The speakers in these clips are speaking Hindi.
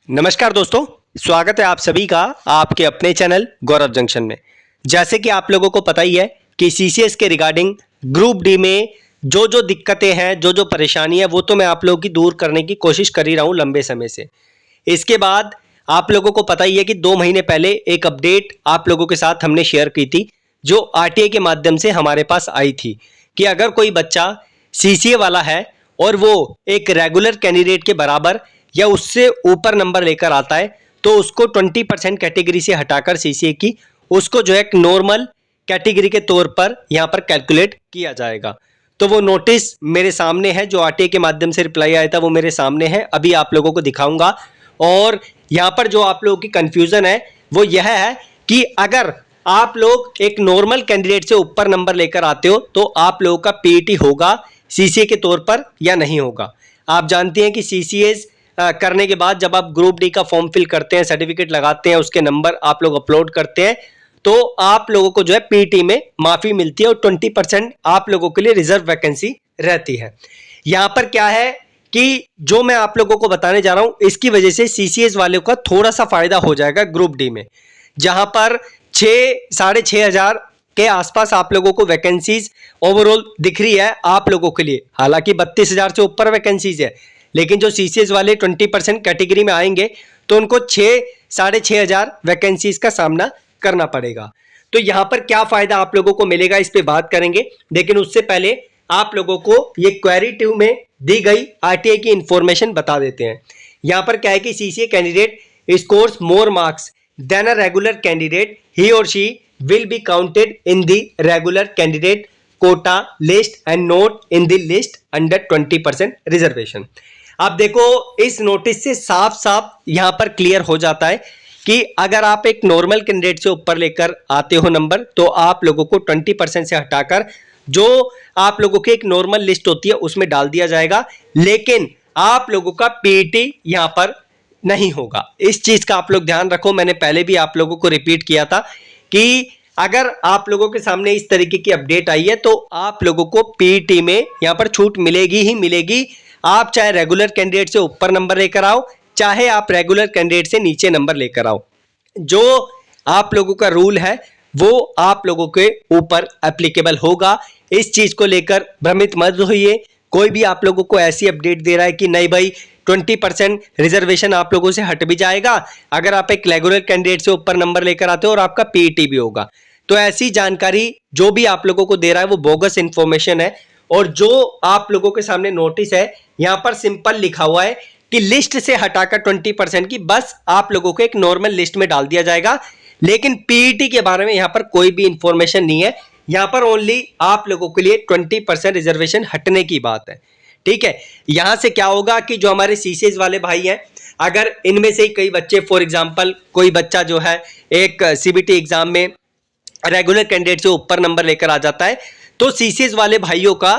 नमस्कार दोस्तों, स्वागत है आप सभी का आपके अपने चैनल गौरव जंक्शन में। जैसे कि आप लोगों को पता ही है कि सीसीएस के रिगार्डिंग ग्रुप डी में जो जो दिक्कतें हैं, जो जो परेशानी है, वो तो मैं आप लोगों की दूर करने की कोशिश कर ही रहा हूँ लंबे समय से। इसके बाद आप लोगों को पता ही है कि 2 महीने पहले एक अपडेट आप लोगों के साथ हमने शेयर की थी, जो आरटीआई के माध्यम से हमारे पास आई थी कि अगर कोई बच्चा सीसीए वाला है और वो एक रेगुलर कैंडिडेट के बराबर या उससे ऊपर नंबर लेकर आता है तो उसको 20% कैटेगरी से हटाकर सीसीए की उसको जो है एक नॉर्मल कैटेगरी के तौर पर यहां पर कैलकुलेट किया जाएगा। तो वो नोटिस मेरे सामने है, जो आरटीआई के माध्यम से रिप्लाई आया था वो मेरे सामने है, अभी आप लोगों को दिखाऊंगा। और यहां पर जो आप लोगों की कंफ्यूजन है वो यह है कि अगर आप लोग एक नॉर्मल कैंडिडेट से ऊपर नंबर लेकर आते हो तो आप लोगों का पीईटी होगा सीसीए के तौर पर या नहीं होगा। आप जानते हैं कि सीसीएस करने के बाद जब आप ग्रुप डी का फॉर्म फिल करते हैं, सर्टिफिकेट लगाते हैं, उसके नंबर आप लोग अपलोड करते हैं तो आप लोगों को जो है पीटी में माफी मिलती है और 20% आप लोगों के लिए रिजर्व वैकेंसी रहती है। यहां पर क्या है कि जो मैं आप लोगों को बताने जा रहा हूं इसकी वजह से सीसीएस वालों का थोड़ा सा फायदा हो जाएगा ग्रुप डी में, जहां पर 6,500 के आसपास आप लोगों को वैकेंसीज ओवरऑल दिख रही है आप लोगों के लिए। हालांकि 32,000 से ऊपर वैकेंसीज है, लेकिन जो सीसीएस वाले 20% कैटेगरी में आएंगे तो उनको 6,500 वैकेंसीज का सामना करना पड़ेगा। तो यहां पर क्या फायदा आप लोगों को मिलेगा इस पे बात करेंगे, लेकिन उससे पहले आप लोगों को ये क्वेरी 2 में दी गई आरटीआई की इंफॉर्मेशन बता देते हैं। यहां पर क्या है कि CCA candidate scores more marks than a regular candidate, he और she will be counted in the regular candidate quota list and not in the list under 20% reservation। अब देखो इस नोटिस से साफ साफ यहां पर क्लियर हो जाता है कि अगर आप एक नॉर्मल कैंडिडेट से ऊपर लेकर आते हो नंबर तो आप लोगों को 20% से हटाकर जो आप लोगों की एक नॉर्मल लिस्ट होती है उसमें डाल दिया जाएगा, लेकिन आप लोगों का पीईटी यहां पर नहीं होगा। इस चीज का आप लोग ध्यान रखो, मैंने पहले भी आप लोगों को रिपीट किया था कि अगर आप लोगों के सामने इस तरीके की अपडेट आई है तो आप लोगों को पीईटी में यहां पर छूट मिलेगी ही मिलेगी। आप चाहे रेगुलर कैंडिडेट से ऊपर नंबर लेकर आओ, चाहे आप रेगुलर कैंडिडेट से नीचे नंबर लेकर आओ, जो आप लोगों का रूल है वो आप लोगों के ऊपर एप्लीकेबल होगा। इस चीज को लेकर भ्रमित मत होइए। कोई भी आप लोगों को ऐसी अपडेट दे रहा है कि नहीं भाई 20% रिजर्वेशन आप लोगों से हट भी जाएगा अगर आप एक रेगुलर कैंडिडेट से ऊपर नंबर लेकर आते हो और आपका पीईटी भी होगा, तो ऐसी जानकारी जो भी आप लोगों को दे रहा है वो बोगस इंफॉर्मेशन है। और जो आप लोगों के सामने नोटिस है यहां पर सिंपल लिखा हुआ है कि लिस्ट से हटाकर 20% की बस आप लोगों को एक नॉर्मल लिस्ट में डाल दिया जाएगा, लेकिन पीईटी के बारे में यहां पर कोई भी इंफॉर्मेशन नहीं है। यहां पर ओनली आप लोगों के लिए 20% रिजर्वेशन हटने की बात है। ठीक है, यहां से क्या होगा कि जो हमारे सीसीएस वाले भाई हैं, अगर इनमें से कई बच्चे, फॉर एग्जांपल कोई बच्चा जो है एक सीबीटी एग्जाम में रेगुलर कैंडिडेट से ऊपर नंबर लेकर आ जाता है तो सीसीएस वाले भाइयों का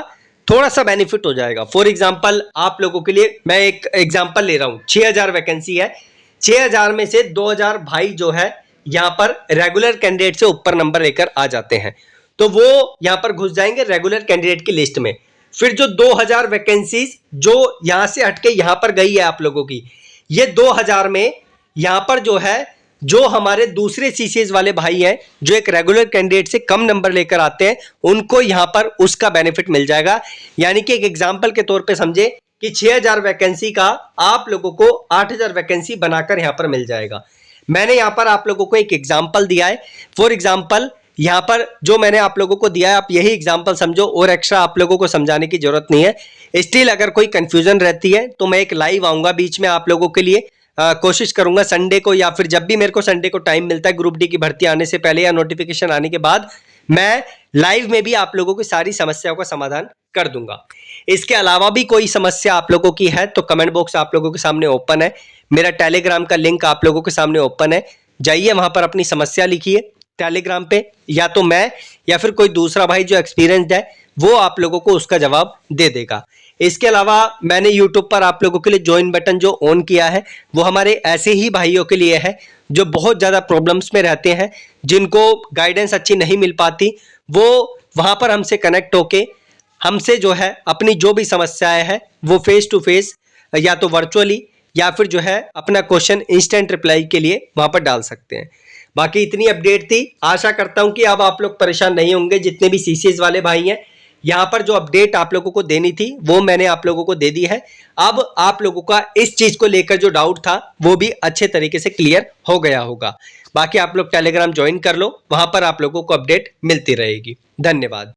थोड़ा सा बेनिफिट हो जाएगा। फॉर एग्जांपल आप लोगों के लिए मैं एक एग्जांपल ले रहा हूं, 6,000 वैकेंसी है, 6,000 में से 2,000 भाई जो है यहां पर रेगुलर कैंडिडेट से ऊपर नंबर लेकर आ जाते हैं तो वो यहां पर घुस जाएंगे रेगुलर कैंडिडेट की लिस्ट में। फिर जो 2,000 वैकेंसीज जो यहां से हटके यहां पर गई है आप लोगों की, ये 2,000 में यहां पर जो है जो हमारे दूसरे सीसीएस वाले भाई हैं जो एक रेगुलर कैंडिडेट से कम नंबर लेकर आते हैं उनको यहां पर उसका बेनिफिट मिल जाएगा। यानी कि एक एग्जांपल के तौर पे समझे कि 6,000 वैकेंसी का आप लोगों को 8,000 वैकेंसी बनाकर यहां पर मिल जाएगा। मैंने यहां पर आप लोगों को एक एग्जांपल दिया है। फॉर एग्जांपल यहां पर जो मैंने आप लोगों को दिया है आप यही एग्जांपल समझो और एक्स्ट्रा आप लोगों को समझाने की जरूरत नहीं है। स्टिल अगर कोई कंफ्यूजन रहती है तो मैं एक लाइव आऊंगा बीच में आप लोगों के लिए, कोशिश करूंगा संडे को या फिर जब भी मेरे को संडे को टाइम मिलता है ग्रुप डी की भर्ती आने से पहले या नोटिफिकेशन आने के बाद, मैं लाइव में भी आप लोगों की सारी समस्याओं का समाधान कर दूंगा। इसके अलावा भी कोई समस्या आप लोगों की है तो कमेंट बॉक्स आप लोगों के सामने ओपन है, मेरा टेलीग्राम का लिंक आप लोगों के सामने ओपन है, जाइए वहां पर अपनी समस्या लिखिए टेलीग्राम पे, या तो मैं या फिर कोई दूसरा भाई जो एक्सपीरियंस्ड है वो आप लोगों को उसका जवाब दे देगा। इसके अलावा मैंने YouTube पर आप लोगों के लिए ज्वाइन बटन जो ऑन किया है वो हमारे ऐसे ही भाइयों के लिए है जो बहुत ज़्यादा प्रॉब्लम्स में रहते हैं, जिनको गाइडेंस अच्छी नहीं मिल पाती, वो वहाँ पर हमसे कनेक्ट होके हमसे जो है अपनी जो भी समस्याएं हैं वो फेस टू फेस या तो वर्चुअली या फिर जो है अपना क्वेश्चन इंस्टेंट रिप्लाई के लिए वहां पर डाल सकते हैं। बाकी इतनी अपडेट थी, आशा करता हूं कि अब आप लोग परेशान नहीं होंगे। जितने भी सीसीएस वाले भाई हैं, यहाँ पर जो अपडेट आप लोगों को देनी थी वो मैंने आप लोगों को दे दी है। अब आप लोगों का इस चीज को लेकर जो डाउट था वो भी अच्छे तरीके से क्लियर हो गया होगा। बाकी आप लोग टेलीग्राम ज्वाइन कर लो, वहां पर आप लोगों को अपडेट मिलती रहेगी। धन्यवाद।